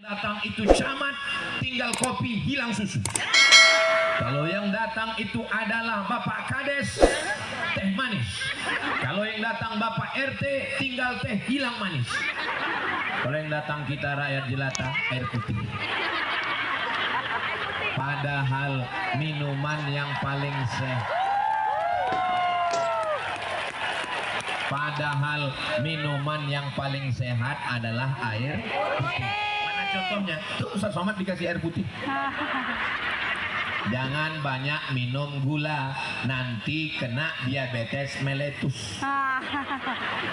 Datang itu camat, tinggal kopi hilang susu. Kalau yang datang itu adalah Bapak Kades, teh manis. Kalau yang datang Bapak RT, tinggal teh hilang manis. Kalau yang datang kita rakyat jelata, air putih. Padahal minuman yang paling sehat. Padahal minuman yang paling sehat adalah air putih. Mana contohnya? Tuh Ustaz Somad dikasih air putih. Jangan banyak minum gula, nanti kena diabetes meletus.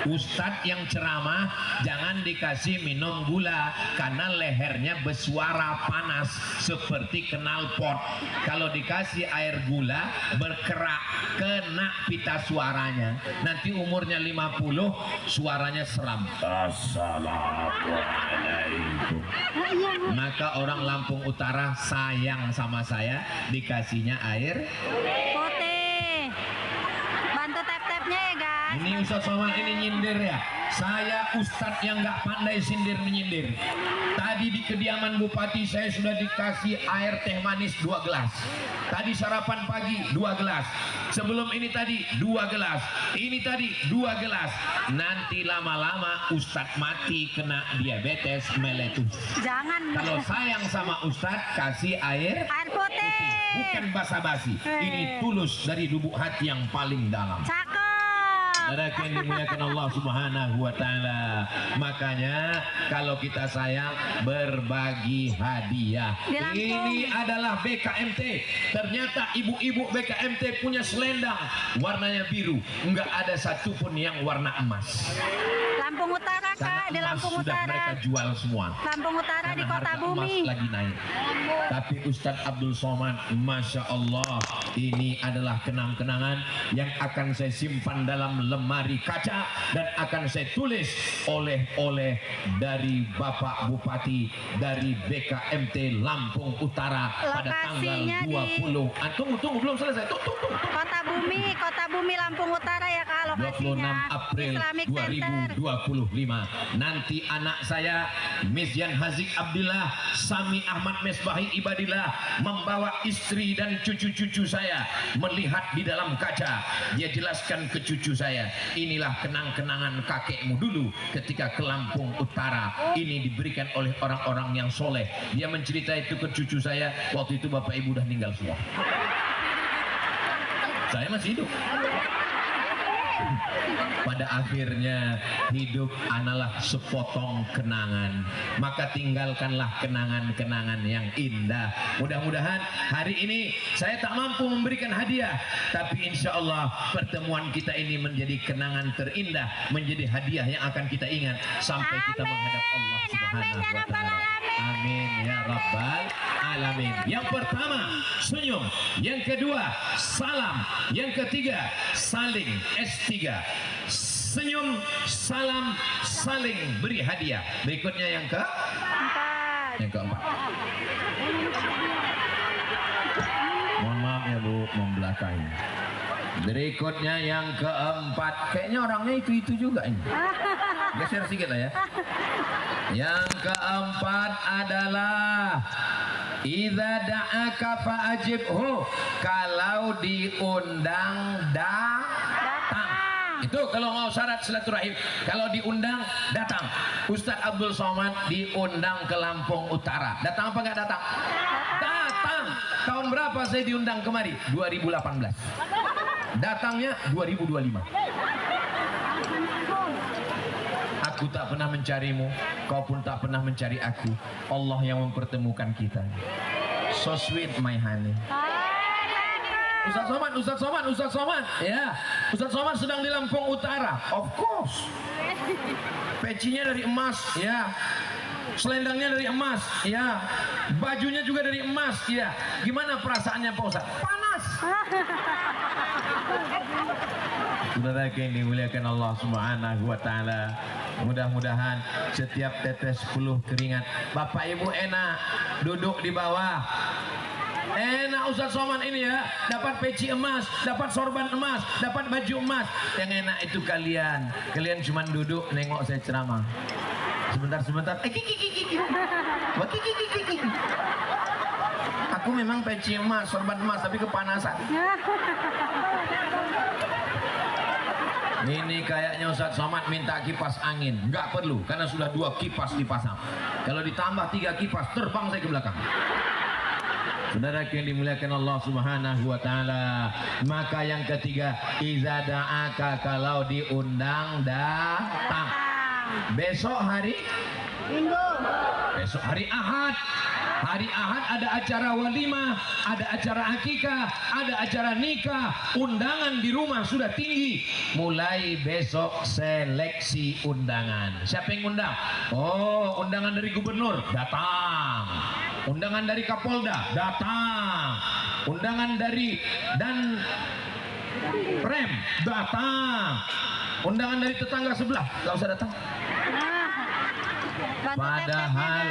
Ustadz yang ceramah jangan dikasih minum gula karena lehernya bersuara panas seperti knalpot. Kalau dikasih air gula berkerak, kena pita suaranya. Nanti umurnya 50, suaranya seram. Assalamualaikum. Maka orang Lampung Utara sayang sama saya, dikasihnya air putih. Bantu tap-tapnya ya guys. ini Ustaz Somad ini nyindir ya. Saya Ustadz yang nggak pandai sindir menyindir. Tadi di kediaman Bupati saya sudah dikasih air teh manis 2 gelas. Tadi sarapan pagi 2 gelas. Sebelum ini tadi 2 gelas. Ini tadi 2 gelas. Nanti lama-lama Ustadz mati kena diabetes meletus. Jangan. Kalau sayang sama Ustadz kasih air Putih. bukan basa-basi. Ini tulus dari lubuk hati yang paling dalam. Cakep. Saudara yang dimuliakan Allah Subhanahu wa taala. Makanya kalau kita sayang berbagi hadiah. Ini adalah BKMT. Ternyata ibu-ibu BKMT punya selendang warnanya biru, enggak ada satupun yang warna emas. Lampung Utara Kak, di Lampung Sudah Utara. mereka jual semua. Lampung Utara di Kota Harga Bumi. emas lagi naik. Tapi Ustadz Abdul Somad, Masya Allah, ini adalah kenang-kenangan yang akan saya simpan dalam lemari kaca dan akan saya tulis oleh-oleh dari Bapak Bupati dari BKMT Lampung Utara pada tanggal 20. Tunggu belum selesai. Tunggu. Kota Bumi Lampung Utara ya Kak, lokasinya. 26 April Islamic Center. 2025. Nanti anak saya Misyan Hazik Abdillah, Sami Ahmad Mesbahi Ibadillah membawa istri dan cucu-cucu saya melihat di dalam kaca. Dia jelaskan ke cucu saya, inilah kenang-kenangan kakekmu dulu ketika ke Lampung Utara. Ini diberikan oleh orang-orang yang soleh. Dia mencerita itu ke cucu saya, waktu itu bapak ibu udah meninggal semua. Saya masih hidup. Pada akhirnya hidup adalah sepotong kenangan. Maka tinggalkanlah kenangan-kenangan yang indah. Mudah-mudahan hari ini saya tak mampu memberikan hadiah, tapi insya Allah pertemuan kita ini menjadi kenangan terindah, menjadi hadiah yang akan kita ingat sampai kita menghadap Allah Subhanahu wa taala. Amin ya rabbal alamin. Yang pertama senyum, yang kedua salam, yang ketiga saling. S3 senyum, salam, saling beri hadiah. Berikutnya yang keempat. Mohon maaf ya Bu, membelakangi. Berikutnya yang keempat, kayaknya orangnya itu juga ini. Geser sedikit lah ya. Yang keempat adalah idza da'aka fa'ajibhu, kalau diundang datang. Itu kalau mau syarat silaturahim. Kalau diundang datang. Ustadz Abdul Somad diundang ke Lampung Utara. Datang apa enggak datang? Datang. Tahun berapa saya diundang kemari? 2018. Datangnya 2025. Aku tak pernah mencarimu, kau pun tak pernah mencari aku. Allah yang mempertemukan kita. So sweet my honey. Ustaz Somad, ya. Ustaz Somad sedang di Lampung Utara, of course. Pecinya dari emas, ya. Selendangnya dari emas, ya. Bajunya juga dari emas, ya. Gimana perasaannya Pak Ustaz? Panas. Saudara yang dimuliakan Allah Subhanahu wa taala, mudah-mudahan setiap tetes peluh keringat Bapak Ibu enak duduk di bawah. Enak Ustaz Somad ini ya, dapat peci emas, dapat sorban emas, dapat baju emas. Yang enak itu kalian cuma duduk nengok saya ceramah. Sebentar. Aku memang peci emas, sorban emas, tapi kepanasan. Ini kayaknya Ustadz Somad minta kipas angin. Nggak perlu, karena sudah 2 kipas dipasang. Kalau ditambah 3 kipas, terbang saya ke belakang. Saudara yang dimuliakan Allah Subhanahu wa taala, maka yang ketiga, iza da'aka, kalau diundang datang. Besok hari Minggu. Besok hari Ahad. Hari Ahad ada acara walimah, ada acara akikah, ada acara nikah. Undangan di rumah sudah tinggi. Mulai besok seleksi undangan. Siapa yang undang? Oh, undangan dari gubernur, datang. Undangan dari Kapolda, datang. Undangan dari dan Rem, datang. Undangan dari tetangga sebelah, nggak usah datang. Padahal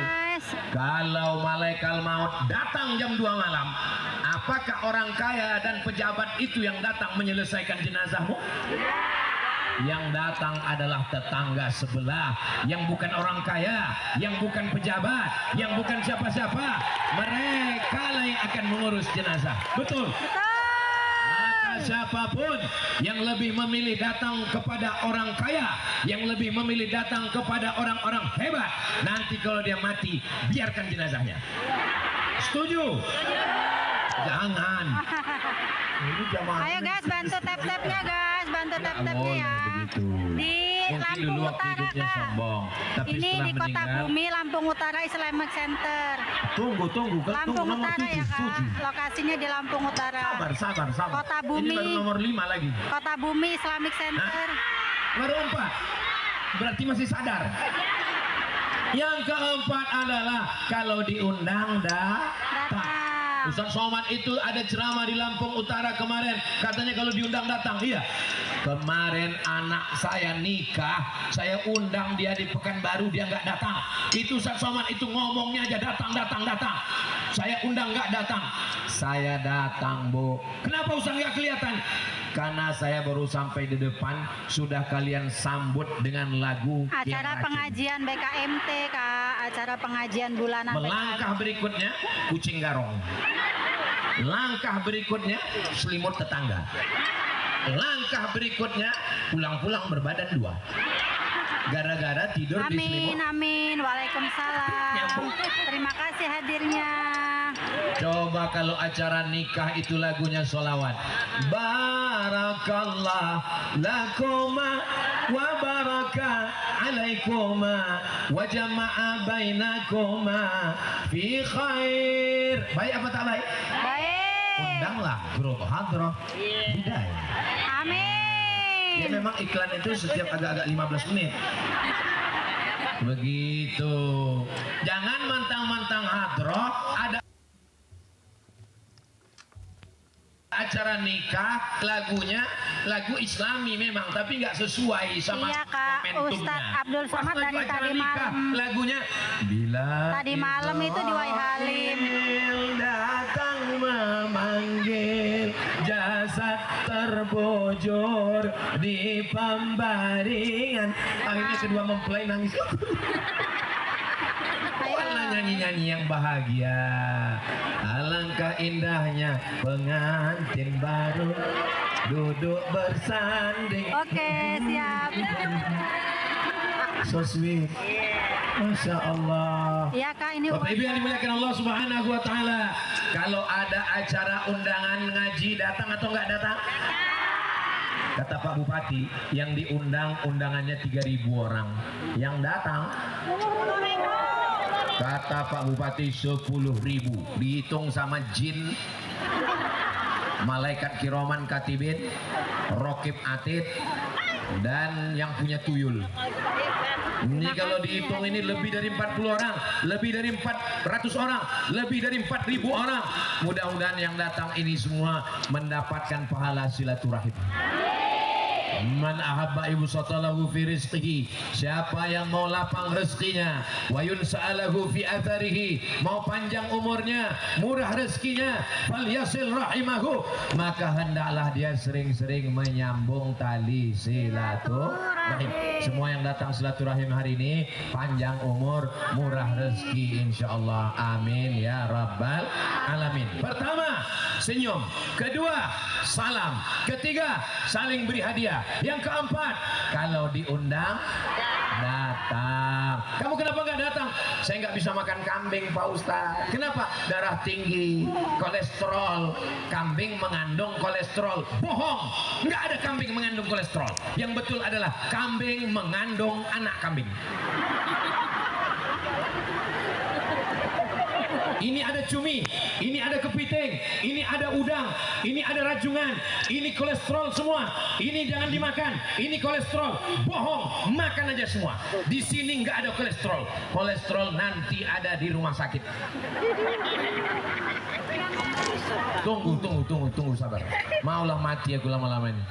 kalau malaikat maut datang jam 2 malam, apakah orang kaya dan pejabat itu yang datang menyelesaikan jenazahmu? Yang datang adalah tetangga sebelah, yang bukan orang kaya, yang bukan pejabat, yang bukan siapa-siapa. Mereka lah yang akan mengurus jenazah. Betul? Maka siapapun yang lebih memilih datang kepada orang kaya, yang lebih memilih datang kepada orang-orang hebat, nanti kalau dia mati, biarkan jenazahnya. Setuju? Jangan. Ini jamaah. Ayo guys, bantu tap-tapnya guys, bantu tap-tapnya ya. Di Lampung Utara Kak. Ini di Kota Bumi, Lampung Utara Islamic Center. Tunggu. Lampung Utara ya Kak. Lokasinya di Lampung Utara. Sabar. Kota Bumi. Ini baru nomor 5 lagi. Kota Bumi Islamic Center. Baru 4. Berarti masih sadar. Yang keempat adalah kalau diundang datang. Ustaz Somad itu ada ceramah di Lampung Utara kemarin, katanya kalau diundang datang. Iya, kemarin anak saya nikah, saya undang dia di Pekanbaru, dia nggak datang. Itu Ustaz Somad itu ngomongnya aja datang. Saya undang nggak datang. Saya datang, Bu. Kenapa Ustaz nggak kelihatan? Karena saya baru sampai di depan, sudah kalian sambut dengan lagu acara pengajian BKMT Kak, acara pengajian bulanan. Melangkah berikutnya kucing garong. Langkah berikutnya selimut tetangga. Langkah berikutnya pulang-pulang berbadan 2. Gara-gara tidur di selimut. Amin. Waalaikumsalam. Terima kasih hadirnya. Coba kalau acara nikah itu lagunya sholawat. Barakallah lakuma wa baraka alaikuma wa jama'a bainakuma fi khair. Baik apa tak baik? Baik. Undanglah grup hadroh bidayah. Amin. Ya memang iklan itu setiap agak-agak 15 menit. Begitu. Jangan mantang-mantang hadroh ada acara nikah, lagunya lagu Islami memang, tapi nggak sesuai sama iya, Kak. momentumnya. Ustadz Abdul Somad dari tadi malam. Lagunya bila tadi malam itu di Waihalim. Datang memanggil, jasad terbujur di pembaringan. Akhirnya kedua mempelai nangis. Warna nyanyi-nyanyi yang bahagia. Alangkah indahnya pengantin baru duduk bersanding. Oke, siap. So sweet. Masya Allah. Iya Kak, ini Bapak Ibu yang dimuliakan Allah Subhanahu wa taala, kalau ada acara undangan ngaji datang atau enggak datang? Kata Pak Bupati, yang diundang undangannya 3.000 orang. Yang datang kata Pak Bupati 10.000. Dihitung sama jin, malaikat kiroman katibin, rokib atid, dan yang punya tuyul. Ini kalau dihitung ini lebih dari 40 orang, lebih dari 400 orang, lebih dari 4.000 orang. Mudah-mudahan yang datang ini semua mendapatkan pahala silaturahim. Man ahabba ibsatalahu fi rizqihi, siapa yang mau lapang rezekinya, wa yunsa'alahu fi atharihi, mau panjang umurnya, murah rezekinya, falyasil rahimahu, maka hendaklah dia sering-sering menyambung tali silaturahim. Semua yang datang silaturahim hari ini panjang umur, murah rezeki insyaallah. Amin ya rabbal alamin. Pertama, senyum. Kedua, salam. Ketiga, saling beri hadiah. Yang keempat, kalau diundang datang. Kamu kenapa nggak datang? Saya nggak bisa makan kambing Pak Ustaz. Kenapa? Darah tinggi, kolesterol. Kambing mengandung kolesterol. Bohong, nggak ada kambing mengandung kolesterol. Yang betul adalah kambing mengandung anak kambing. Ini ada cumi, ini ada kepiting, ini ada udang, ini ada rajungan, ini kolesterol semua. Ini jangan dimakan, ini kolesterol. Bohong, makan aja semua. Di sini nggak ada kolesterol. Kolesterol nanti ada di rumah sakit. Tunggu, sabar. Maulah mati aku lama-lama ini.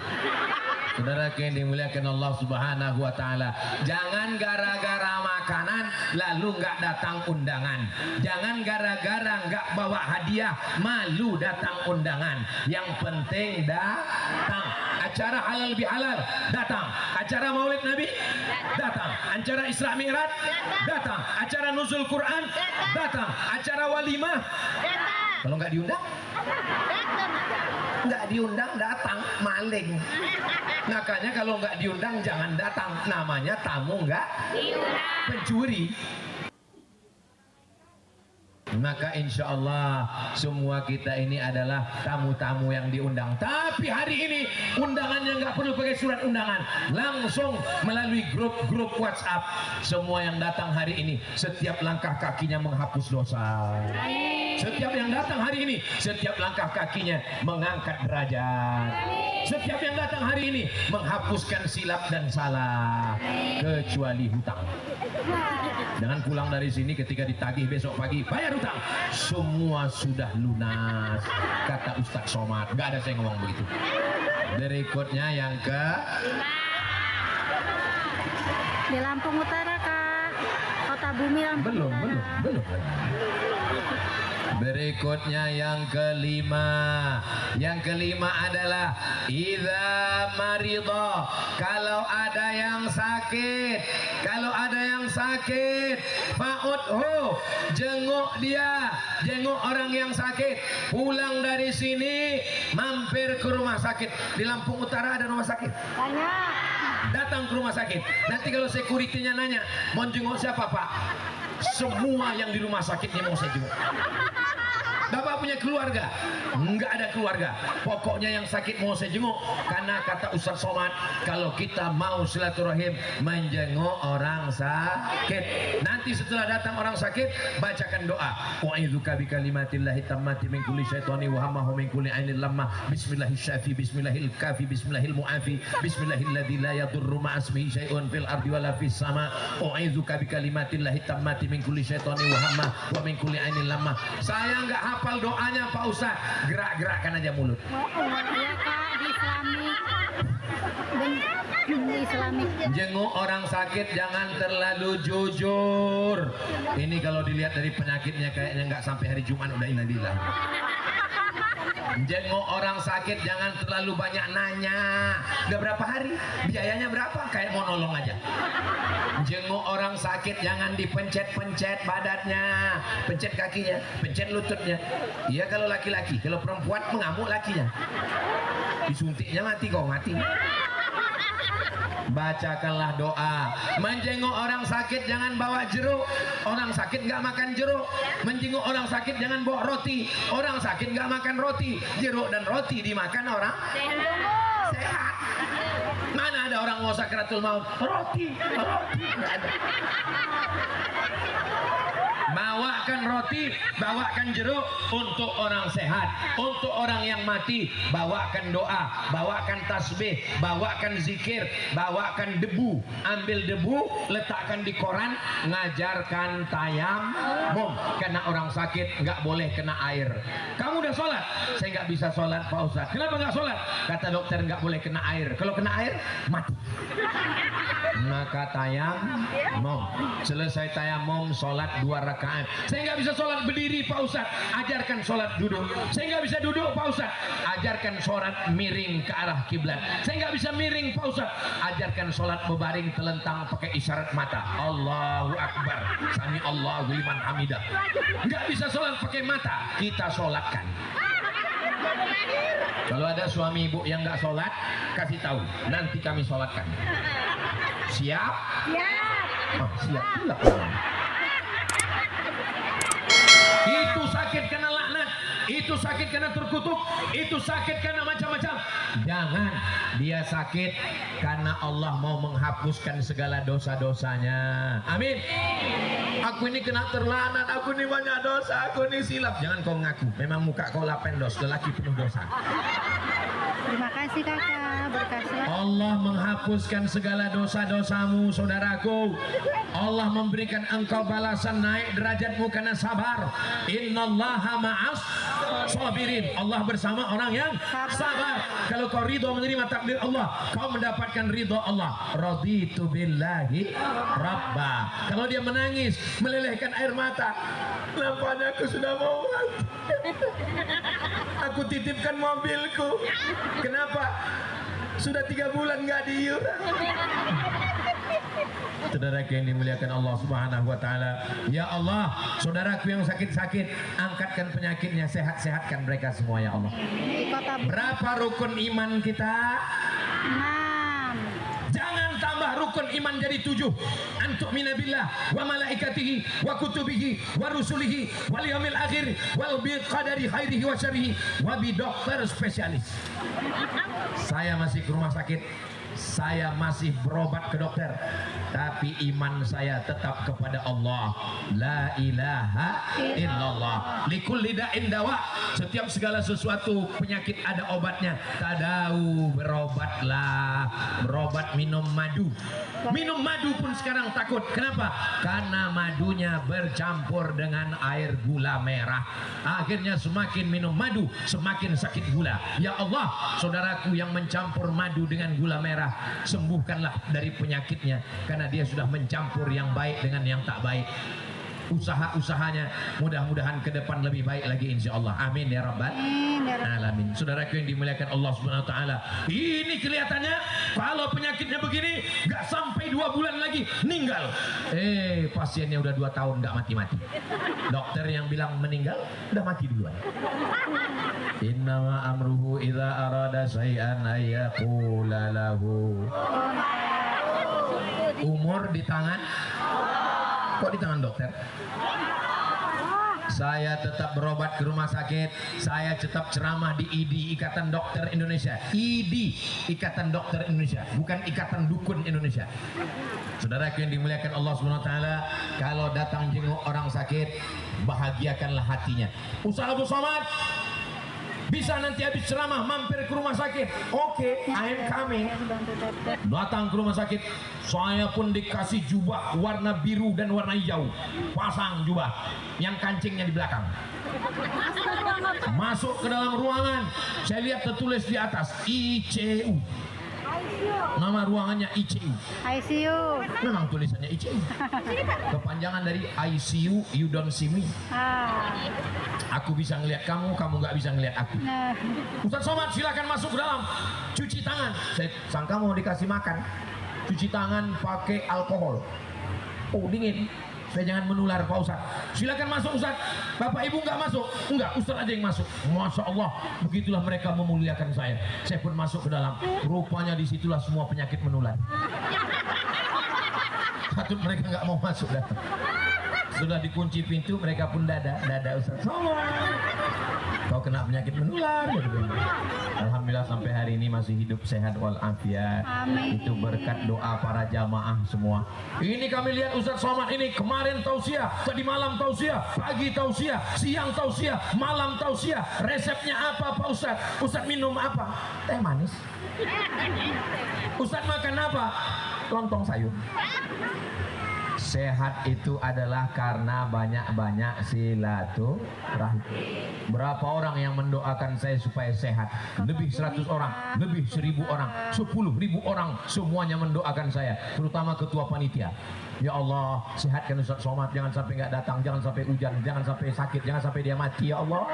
Saudara yang dimuliakan Allah Subhanahu wa taala, jangan gara-gara makanan lalu nggak datang undangan. Jangan gara-gara nggak bawa hadiah malu datang undangan. Yang penting datang. Acara halal bihalal datang. Acara Maulid Nabi datang. Acara Isra Mi'raj datang. Acara Nuzul Quran datang. Acara walimah datang. Kalau nggak diundang? Nggak diundang datang maling. Makanya kalau nggak diundang jangan datang. Namanya tamu nggak pencuri. Maka insya Allah semua kita ini adalah tamu-tamu yang diundang. Tapi hari ini undangannya nggak perlu pakai surat undangan, langsung melalui grup-grup WhatsApp. Semua yang datang hari ini, setiap langkah kakinya menghapus dosa. Setiap yang datang hari ini, setiap langkah kakinya mengangkat derajat. Setiap yang datang hari ini menghapuskan silap dan salah, kecuali hutang. Jangan pulang dari sini ketika ditagih besok pagi bayar hutang. Semua sudah lunas, kata Ustadz Somad. Gak ada saya ngomong begitu. Berikutnya yang ke di Lampung Utara, Kak. Kota Bumi Lampung Utara. Belum. Berikutnya yang kelima. Yang kelima adalah idza maridha, kalau ada yang sakit. Kalau ada yang sakit, fa'udhu, jenguk dia, jenguk orang yang sakit. Pulang dari sini mampir ke rumah sakit. Di Lampung Utara ada rumah sakit? Banyak. Datang ke rumah sakit. Nanti kalau security-nya nanya, mau jenguk siapa Pak? Semua yang di rumah sakitnya mau saya jenguk. Bapak punya keluarga? Enggak ada keluarga. Pokoknya yang sakit mau saya jenguk. Karena kata Ustaz Somad, kalau kita mau silaturahim menjenguk orang sakit, nanti setelah datang orang sakit, bacakan doa. Wa'idzuka bi kalimatillahi tammati min kulli syaitani wa hamma wa min kulli ainil lamma. Bismillahis syafi, bismillahil kafi, bismillahil mu'afi, bismillahilladzi la yadurru ma'asmihi syai'un fil ardi wala fis sama. Wa'idzuka bi kalimatillahi tammati min kulli syaitani wa hamma wa min kulli ainil lamma. Saya enggak hafal doanya Pak Ustaz, gerak-gerakkan aja mulut. Iya Kak, di Islamik. Di Islamik. Jenguk orang sakit jangan terlalu jujur. Ini kalau dilihat dari penyakitnya kayaknya nggak sampai hari Jumat udah innalillah. Jenguk orang sakit jangan terlalu banyak nanya. Udah berapa hari? Biayanya berapa? Kayak mau nolong aja. Jenguk orang sakit jangan dipencet-pencet badannya, pencet kakinya, pencet lututnya. Iya kalau laki-laki, kalau perempuan mengamuk lakinya. Disuntiknya mati kok, mati. Bacakanlah doa. Menjenguk orang sakit jangan bawa jeruk. Orang sakit nggak makan jeruk. Menjenguk orang sakit jangan bawa roti. Orang sakit nggak makan roti. Jeruk dan roti dimakan orang sehat. Mana ada orang mau sakratul maut? Roti nggak ada. Bawa bawakan roti, bawakan jeruk untuk orang sehat, untuk orang yang mati, bawakan doa, bawakan tasbih, bawakan zikir, bawakan debu, ambil debu, letakkan di koran, ngajarkan tayamum. Karena orang sakit nggak boleh kena air. Kamu udah sholat? Saya nggak bisa sholat Pak Ustaz. Kenapa nggak sholat? Kata dokter nggak boleh kena air. Kalau kena air mati. Maka tayamum. Selesai tayamum, sholat 2 rakaat. Saya nggak bisa sholat berdiri Pak Ustaz. Ajarkan sholat duduk. Saya nggak bisa duduk Pak Ustaz. Ajarkan sholat miring ke arah kiblat. Saya nggak bisa miring Pak Ustaz. Ajarkan sholat berbaring telentang pakai isyarat mata. Allahu Akbar. Sami Allahu liman hamidah. Nggak bisa sholat pakai mata. Kita sholatkan. Kalau ada suami ibu yang nggak sholat, kasih tahu. Nanti kami sholatkan. Siap? Siap. Oh, siap pula. Itu sakit karena laknat, itu sakit karena terkutuk, itu sakit karena macam-macam. Jangan, dia sakit karena Allah mau menghapuskan segala dosa-dosanya. Amin. Aku ini kena terlanat, aku ini banyak dosa, aku ini silap. Jangan kau ngaku, memang muka kau lapendos, lelaki penuh dosa. Terima kasih kakak, berkasih. Allah menghapuskan segala dosa-dosamu, saudaraku. Allah memberikan engkau balasan, naik derajatmu karena sabar. Innallaha ma'as sabirin. Allah bersama orang yang sabar. Kalau kau ridho menerima takdir Allah, kau mendapatkan ridho Allah. Raditu billahi rabba. Kalau dia menangis, melelehkan air mata, nampaknya aku sudah mau mati. Aku titipkan mobilku. Kenapa? Sudah 3 bulan nggak diiuran. Saudaraku yang dimuliakan Allah Subhanahu wa taala, ya Allah, saudaraku yang sakit-sakit, angkatkan penyakitnya, sehat-sehatkan mereka semua ya Allah. Berapa rukun iman kita? 6. Jangan tambah rukun iman jadi 7. Antu'mina billah wa malaikatihi wa kutubihi wa rusulihi wal yaumil akhir wal bi qadari khairihi wa syarrihi wa bi dokter spesialis. Saya masih ke rumah sakit, saya masih berobat ke dokter, tapi iman saya tetap kepada Allah. La ilaha illallah. Likulli da'in dawa. Setiap segala sesuatu penyakit ada obatnya. Tadau, berobatlah. Berobat minum madu. Minum madu pun sekarang takut. Kenapa? Karena madunya bercampur dengan air gula merah. Akhirnya semakin minum madu, semakin sakit gula. Ya Allah, saudaraku yang mencampur madu dengan gula merah, sembuhkanlah dari penyakitnya, karena dia sudah mencampur yang baik dengan yang tak baik. Usaha-usahanya mudah-mudahan ke depan lebih baik lagi insyaallah. Amin ya rabbal alamin. Saudaraku yang dimuliakan Allah Subhanahu wa taala, ini kelihatannya kalau penyakitnya begini nggak sampai 2 bulan lagi meninggal. Pasiennya udah 2 tahun nggak mati-mati. Dokter yang bilang meninggal udah mati duluan. Innama amruhu idza arada syai'an ayyaqula lahu. Umur di tangan. Kok di tangan dokter? Saya tetap berobat ke rumah sakit. Saya tetap ceramah di ID, Ikatan Dokter Indonesia. ID, Ikatan Dokter Indonesia, bukan Ikatan Dukun Indonesia. Saudara yang dimuliakan Allah Subhanahu wa taala, kalau datang jenguk orang sakit, bahagiakanlah hatinya. Usaha Abu Somad bisa nanti habis ceramah mampir ke rumah sakit. Oke, I am coming. Datang ke rumah sakit, saya pun dikasih jubah warna biru dan warna hijau. Pasang jubah yang kancingnya di belakang. Masuk ke dalam ruangan, saya lihat tertulis di atas ICU. Nama ruangannya ICU. ICU. Memang tulisannya ICU. Kepanjangan dari ICU, you don't see me. Aku bisa ngelihat kamu, kamu nggak bisa ngelihat aku. Ustaz Somad, silakan masuk ke dalam. Cuci tangan. Saya sangka mau dikasih makan. Cuci tangan pakai alkohol. Oh, dingin. Saya jangan menular Pak Ustaz. Silakan masuk Ustaz. Bapak Ibu nggak masuk? Enggak, Ustaz aja yang masuk. Masya Allah, begitulah mereka memuliakan saya. Saya pun masuk ke dalam. Rupanya disitulah semua penyakit menular. Satu mereka nggak mau masuk datang. Sudah dikunci pintu, mereka pun dada Ustaz Somad. Kau kena penyakit menular. Alhamdulillah sampai hari ini masih hidup sehat walafiat. Itu berkat doa para jamaah semua. Ini kami lihat Ustaz Somad ini kemarin tausiah, tadi malam tausiah, pagi tausiah, siang tausiah, malam tausiah. Resepnya apa Pak Ustaz? Ustaz minum apa? Teh manis. Ustaz makan apa? Lontong sayur. Sehat itu adalah karena banyak-banyak silaturahim. Berapa orang yang mendoakan saya supaya sehat? Lebih 100 orang, lebih 1000 orang, 10.000 orang, semuanya mendoakan saya, terutama ketua panitia. Ya Allah, sehatkan Ustaz Somad, jangan sampai nggak datang, jangan sampai hujan, jangan sampai sakit, jangan sampai dia mati ya Allah.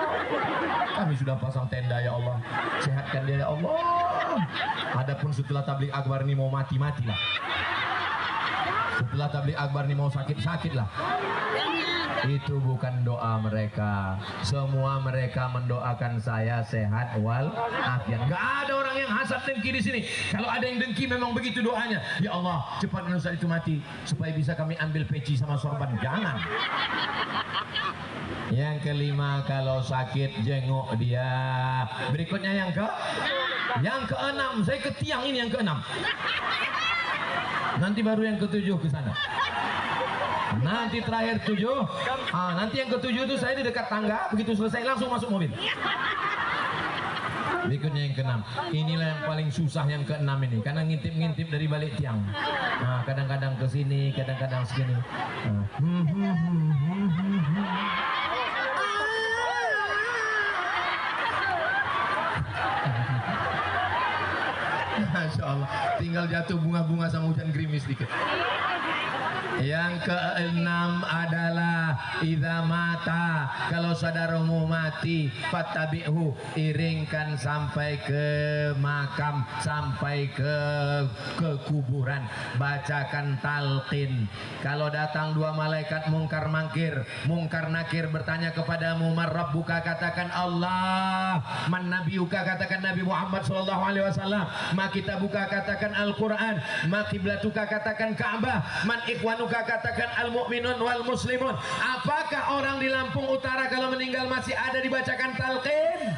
Kami sudah pasang tenda ya Allah, sehatkan dia ya Allah. Adapun setelah tabligh akbar ini mau mati-matilah. Setelah tabligh akbar ini mau sakit-sakit lah. Itu bukan doa mereka. Semua mereka mendoakan saya sehat walafiat. Gak ada orang yang hasad dengki di sini. Kalau ada yang dengki memang begitu doanya. Ya Allah, cepatkan Ustaz itu mati supaya bisa kami ambil peci sama sorban. Jangan. Yang kelima, kalau sakit jenguk dia. Berikutnya yang keenam. Saya ke tiang ini yang keenam. Nanti baru yang ketujuh ke sana. Nanti terakhir 7. Nanti yang ketujuh itu saya di dekat tangga. Begitu selesai langsung masuk mobil. Berikutnya yang keenam. Inilah yang paling susah yang keenam ini. Karena ngintip-ngintip dari balik tiang. Kadang-kadang ke sini, kadang-kadang segini. Masya Allah, tinggal jatuh bunga-bunga sama hujan gerimis dikit. Yang keenam adalah idza mata, kalau saudaramu mati, fattabi'hu, iringkan sampai ke makam, sampai ke kuburan, bacakan talqin. Kalau datang dua malaikat mungkar nakir bertanya kepadamu, man rabbuka, katakan Allah, man nabiyuka, katakan Nabi Muhammad sallallahu alaihi wasallam, ma kitabuka, katakan Al-Qur'an, ma kiblatuka, katakan Ka'bah, man ikhwanu, katakan al-mu'minun wal muslimun. Apakah orang di Lampung Utara kalau meninggal masih ada dibacakan talqin?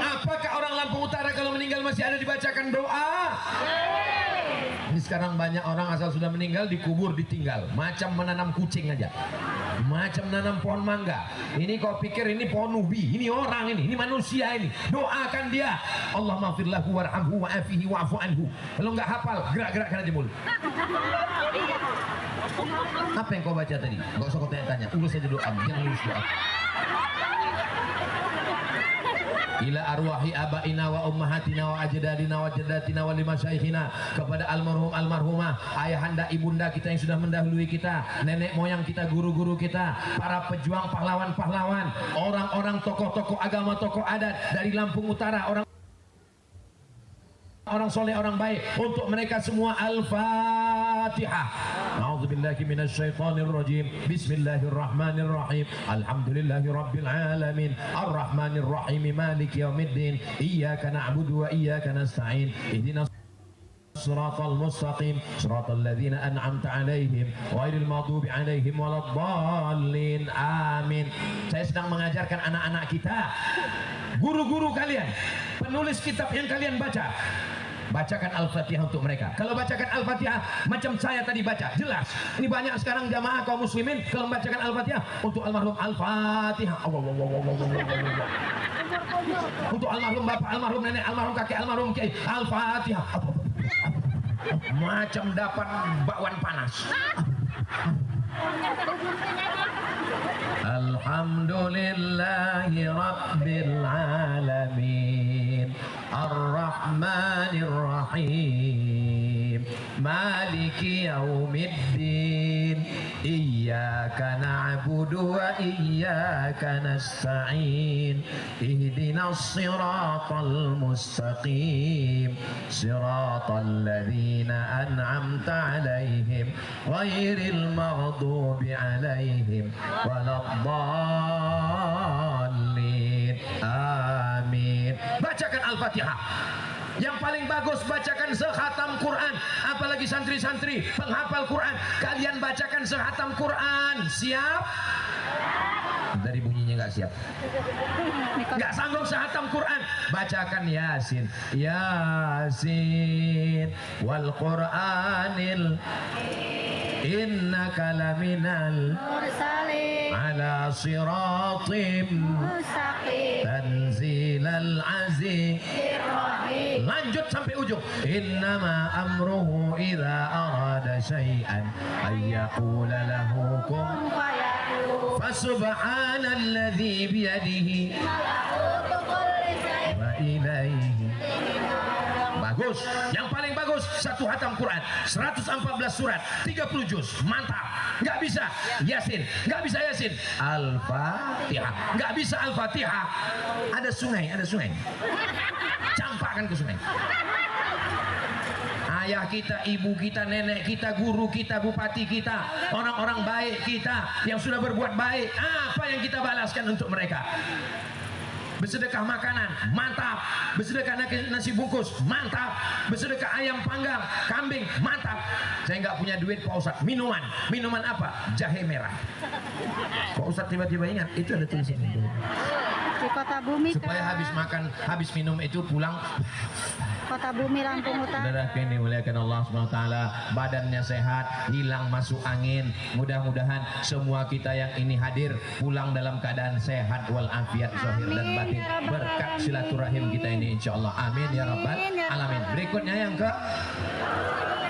Apakah orang Lampung Utara kalau meninggal masih ada dibacakan doa? Ini sekarang banyak orang asal sudah meninggal dikubur ditinggal, macam menanam kucing aja, macam menanam pohon mangga. Ini kau pikir ini pohon ubi, ini orang ini manusia ini. Doakan dia, Allah maghfirlahu warhamhu wa'afihi wa'fu anhu. Kalau nggak hafal, gerak-gerakkan aja mulut. Apa yang kau baca tadi? Gak usah kau tanya-tanya, urus saja doa, jangan urus doa. Ila arwahi abaina wa ummahatina wa ajdadina wa jaddatina wa limasyayikhina, kepada almarhum almarhumah, ayahanda ibunda kita yang sudah mendahului kita, nenek moyang kita, guru-guru kita, para pejuang pahlawan-pahlawan, orang-orang tokoh-tokoh agama, tokoh adat dari Lampung Utara, orang soleh, orang baik. Untuk mereka semua Al-Fatihah. A'udzubillahi minasyaitonir rajim. Bismillahirrahmanirrahim. Alhamdulillahi rabbil alamin. Arrahmanir rahim. Maliki yaumiddin. Iyyaka na'budu wa iyyaka nasta'in. Ihdinas siratal mustaqim. Siratal ladzina an'amta 'alaihim ghairil maghdubi 'alaihim waladdallin. Amin. Saya sedang mengajarkan anak-anak kita, guru-guru kalian, penulis kitab yang kalian baca, bacakan Al-Fatihah untuk mereka. Kalau bacakan Al-Fatihah macam saya tadi baca, jelas. Ini banyak sekarang jamaah kaum muslimin kalau membacakan Al-Fatihah untuk almarhum Al-Fatihah. Untuk almarhum bapak, almarhum nenek, almarhum kakek, almarhum kiai, Al-Fatihah. Macam dapat bakwan panas. Alhamdulillahi rabbil alamin. Ar-Rahmanir Rahim. Maliki yaumiddin. Iyyaka na'budu wa iyyaka nasta'in. Ihdinas siratal mustaqim. Siratal ladzina an'amta 'alaihim ghairil maghdubi 'alaihim waladdallin. Amin. Bacakan Al-Fatihah. Yang paling bagus bacakan sekhatam Quran. Apalagi santri-santri penghafal Quran, kalian bacakan sekhatam Quran. Siap? Dari bunyinya nggak siap. Nggak sanggup sekhatam Quran, bacakan Yasin. Yasin wal Qur'anil innaka laminal Mursalin ala siratim mustaqim tanzilal aziz. Rahim. Lanjut sampai ujung. Innama amruhu idza arada syai'an ayyaqula lahu kun Fayakun. fasubhanalladzi biyadihi Malakutu kulli syai'in. wa ilaihi. Bagus. Yang paling bagus satu hatam Quran 114 surat 30 juz. Mantap. Nggak bisa Yasin, nggak bisa Yasin. Al-Fatihah, nggak bisa Al-Fatihah. Ada sungai, ada sungai. Campakkan ke sungai. Ayah kita, ibu kita, nenek kita, guru kita, bupati kita, orang-orang baik kita yang sudah berbuat baik, apa yang kita balaskan untuk mereka? Bersedekah makanan, mantap. Bersedekah nasi bungkus, mantap. Bersedekah ayam panggang, kambing, mantap. Saya nggak punya duit Pak Ustadz. Minuman, minuman apa? Jahe merah. Pak Ustadz tiba-tiba ingat, itu ada tulisan itu. Di Kota Bumi, Supaya habis makan, habis minum itu pulang. Kota Bumi Lampung Utara. Saudara kini muliakan Allah SWT, badannya sehat, hilang masuk angin. Mudah-mudahan semua kita yang ini hadir pulang dalam keadaan sehat walafiat zahir dan batin berkat silaturahim kita ini insyaallah. Amin ya rabbal alamin. Berikutnya yang ke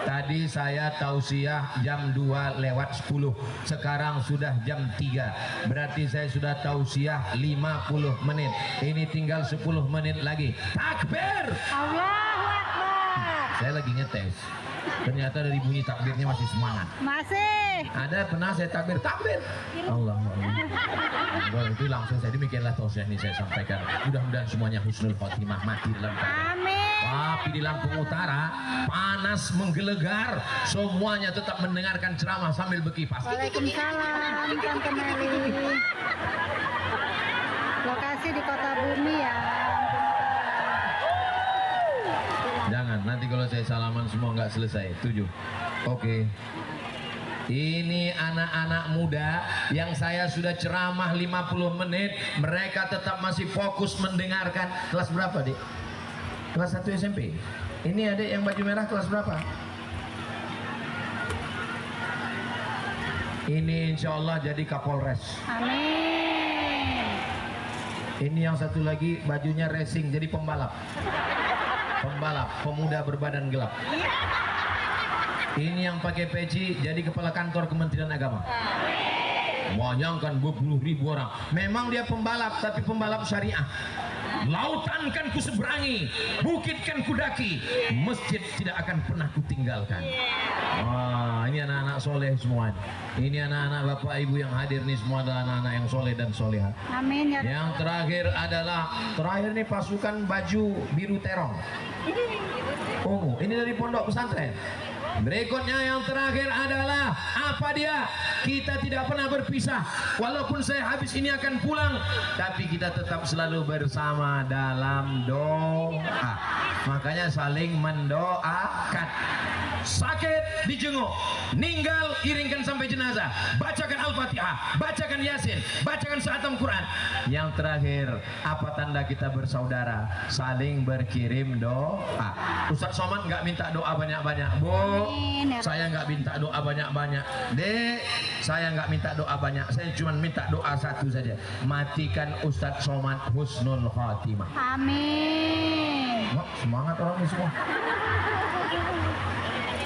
tadi saya tausiah jam 2 lewat 10. Sekarang sudah jam 3. Berarti saya sudah tausiah 50 menit. Ini tinggal 10 menit lagi. Takbir. Allahu Akbar. Saya lagi ngetes. Ternyata dari bunyi takbirnya masih semangat. Masih. Ada pernah saya takbir, Allah. Itu langsung saya demikianlah tausiah ini saya sampaikan. Mudah-mudahan semuanya husnul khotimah, mati dalam keadaan. Amin. Tapi di Lampung Utara panas menggelegar, semuanya tetap mendengarkan ceramah sambil berkipas. Waalaikumsalam Tante Meli. Lokasi di Kota Bumi ya. Jangan, nanti kalau saya salaman semua nggak selesai. 7. Oke. Ini anak-anak muda yang saya sudah ceramah 50 menit, mereka tetap masih fokus mendengarkan. Kelas berapa, Dik? Kelas 1 SMP. Ini adik yang baju merah kelas berapa? Ini insya Allah jadi Kapolres. Amin. Ini yang satu lagi bajunya racing jadi pembalap. Pembalap, pemuda berbadan gelap. Ini yang pakai peci jadi kepala kantor Kementerian Agama. Bayangkan 20.000 orang. Memang dia pembalap, tapi pembalap syariah. Lautan kan ku seberangi, bukit kan ku daki, masjid tidak akan pernah ku tinggalkan. Wah, ini anak-anak soleh semua. Ini anak-anak bapak ibu yang hadir nih semua adalah anak-anak yang soleh dan soleha. Amin ya. Yang terakhir adalah nih pasukan baju biru terong. Oh, ini dari pondok pesantren. Berikutnya yang terakhir adalah apa dia? Kita tidak pernah berpisah. Walaupun saya habis ini akan pulang, tapi kita tetap selalu bersama dalam doa. Makanya saling mendoakan. Sakit dijenguk, ninggal iringkan sampai jenazah, bacakan Al-Fatihah, bacakan Yasin, bacakan Khatam Quran. Yang terakhir, apa tanda kita bersaudara? Saling berkirim doa. Ustaz Somad nggak minta doa banyak-banyak, Bu. Saya nggak minta doa banyak-banyak, Dek. Saya nggak minta doa banyak. Saya cuma minta doa satu saja. Matikan Ustaz Somad husnul khatimah. Amin. Oh, semangat orang ini semua.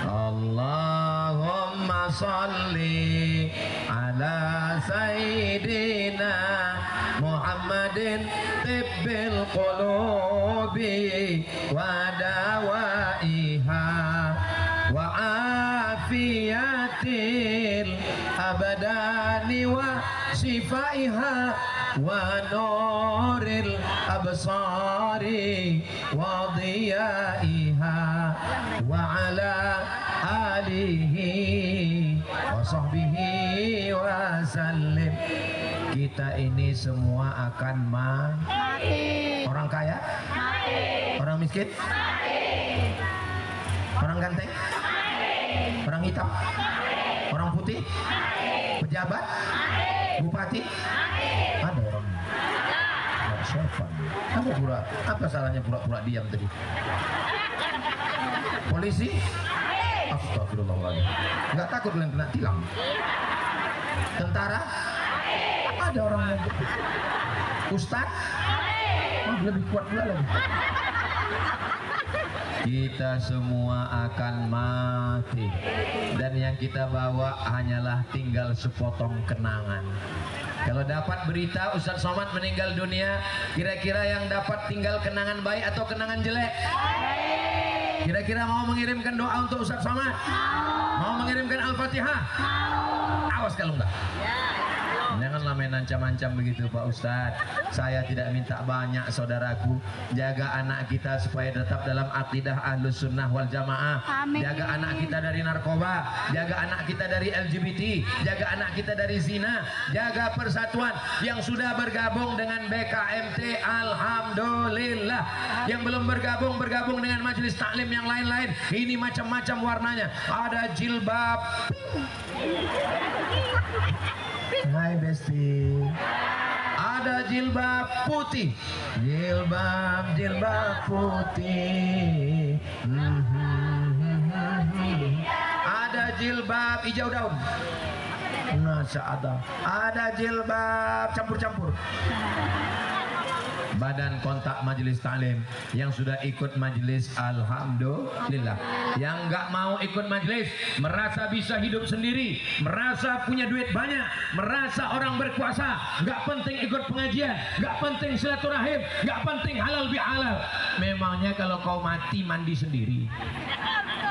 Allahumma salli ala sayyidina Muhammadin tibbil qulubi wa dawaiha wa afiyatil abadani wa shifaiha wa nuril absari wa diyaiha wa ala alihi wa sahbihi wa sallim. Kita kita ini semua akan Mati. Orang kaya? Mati. Orang miskin? Mati. Orang ganteng? Orang hitam? Orang putih? Pejabat? Bupati? Ada orang nggak sopan. Apa salahnya pura-pura diam tadi? Polisi? Astagfirullahaladzim. Nggak takut kalian kena tilang? Tentara? Ada orang yang Ustaz? Oh, lebih kuat pula lagi. Kita semua akan mati, dan yang kita bawa hanyalah tinggal sepotong kenangan. Kalau dapat berita Ustaz Somad meninggal dunia, kira-kira yang dapat tinggal kenangan baik atau kenangan jelek? Kira-kira mau mengirimkan doa untuk Ustaz Somad? Mau mengirimkan Al-Fatihah? Awas kalau enggak. Janganlah main ancam-ancam begitu Pak Ustadz. Saya tidak minta banyak saudaraku. Jaga anak kita supaya tetap dalam akidah Ahlus Sunnah wal Jamaah. Amin. Jaga anak kita dari narkoba. Jaga anak kita dari LGBT. Jaga anak kita dari zina. Jaga persatuan. Yang sudah bergabung dengan BKMT, alhamdulillah. Yang belum bergabung dengan majelis taklim yang lain-lain. Ini macam-macam warnanya. Ada jilbab. Hai Besti. Ada jilbab putih. Jilbab putih. Ada jilbab hijau daun. Ada jilbab campur-campur. Badan kontak majelis taklim yang sudah ikut majelis, alhamdulillah. Yang nggak mau ikut majelis, merasa bisa hidup sendiri, merasa punya duit banyak, merasa orang berkuasa, nggak penting ikut pengajian, nggak penting silaturahim, nggak penting halal bihalal. Memangnya kalau kau mati mandi sendiri?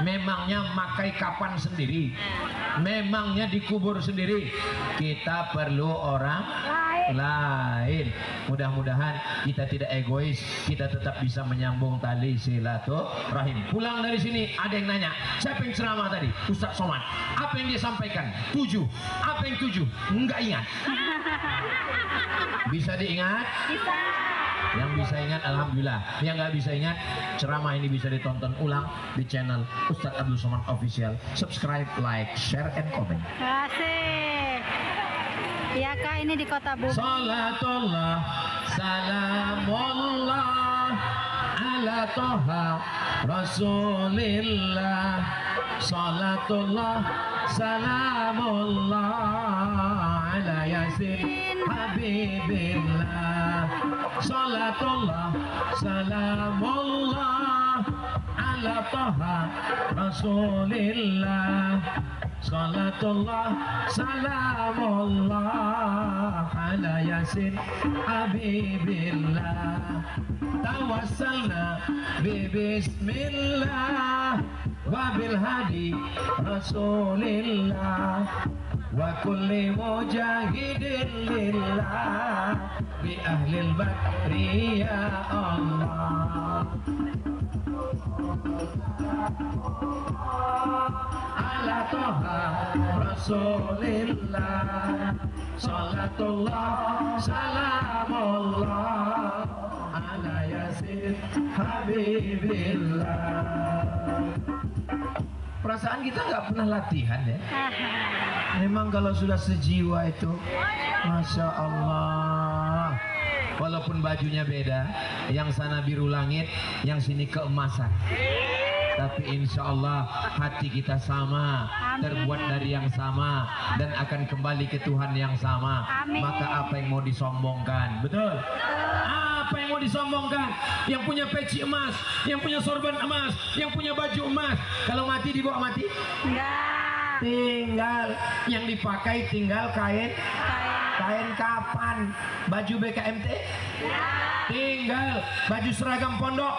Memangnya makai kapan sendiri? Memangnya dikubur sendiri? Kita perlu orang lain. Mudah-mudahan kita tidak egois, kita tetap bisa menyambung tali silaturahim. Pulang dari sini ada yang nanya, siapa yang ceramah tadi? Ustaz Somad. Apa yang dia sampaikan? 7. Apa yang 7? Enggak ingat. Bisa diingat? Bisa. Yang bisa ingat alhamdulillah, yang nggak bisa ingat, ceramah ini bisa ditonton ulang di channel Ustadz Abdul Somad Official. Subscribe, like, share, and comment. Kasih. Ya Kak, ini di Kota Bumi. Salatullah, salamullah ala toha Rasulillah. Salatullah, salamullah ala Yasin Habibillah. Salatullah, salamullah ala toha Rasulillah. Salatullah, salamullah ala Yasin Habibillah. Tawassalna bismillah wa bil hadi Rasulillah wa kulli mujahidin lillah bi ahlil bakri ya Allah. Ala toha Rasulillah. Salatullah, salamullah ala Yasin Habibillah. Perasaan kita nggak pernah latihan ya. Memang kalau sudah sejiwa itu, Masya Allah. Walaupun bajunya beda, yang sana biru langit, yang sini keemasan, tapi insya Allah hati kita sama, terbuat dari yang sama, dan akan kembali ke Tuhan yang sama. Amin. Maka apa yang mau disombongkan? Betul? Apa yang mau disombongkan? Yang punya peci emas, yang punya sorban emas, yang punya baju emas, kalau mati dibawa mati? Enggak. Tinggal yang dipakai tinggal kain. Kain kapan? Baju BKMT? Tinggal baju seragam pondok?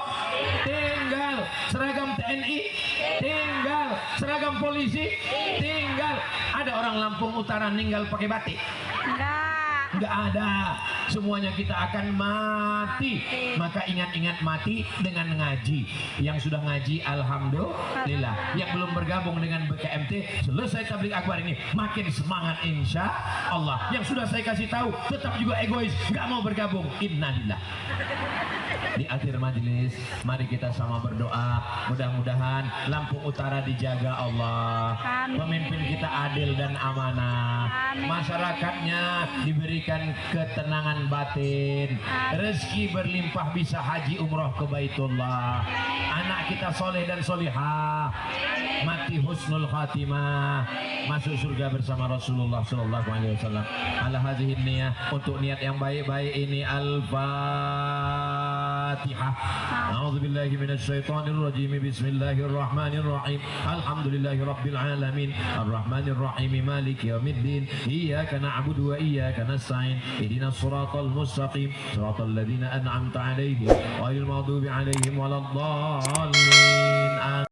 Tinggal seragam TNI? Tinggal seragam polisi? Tinggal. Ada orang Lampung Utara ninggal pakai batik? Enggak. Nggak ada. Semuanya kita akan mati. Maka ingat-ingat mati dengan ngaji. Yang sudah ngaji alhamdulillah. Yang belum bergabung dengan BKMT, selesai tabligh akbar ini makin semangat insya Allah. Yang sudah saya kasih tahu tetap juga egois, nggak mau bergabung, innalillah. Di akhir majelis, mari kita sama berdoa. Mudah-mudahan Lampung Utara dijaga Allah. Amin. Pemimpin kita adil dan amanah. Amin. Masyarakatnya diberikan ketenangan batin. Rezeki berlimpah bisa haji umroh ke Baitullah. Anak kita soleh dan solihah. Mati husnul khatimah. Masuk surga bersama Rasulullah sallallahu alaihi wasallam. Ala hadhihi niyah, untuk niat yang baik-baik ini Al-Fatihah. A'udzu billahi minasyaitonir rajim. Bismillahirrahmanirrahim. Alhamdulillahi rabbil alamin. Arrahmanir rahim. Maliki yaumiddin. Iyyaka na'budu wa iyyaka nasta'in. Ihdinas siratal mustaqim. Siratal ladzina an'amta 'alaihim ghairil maghdubi 'alaihim waladdallin.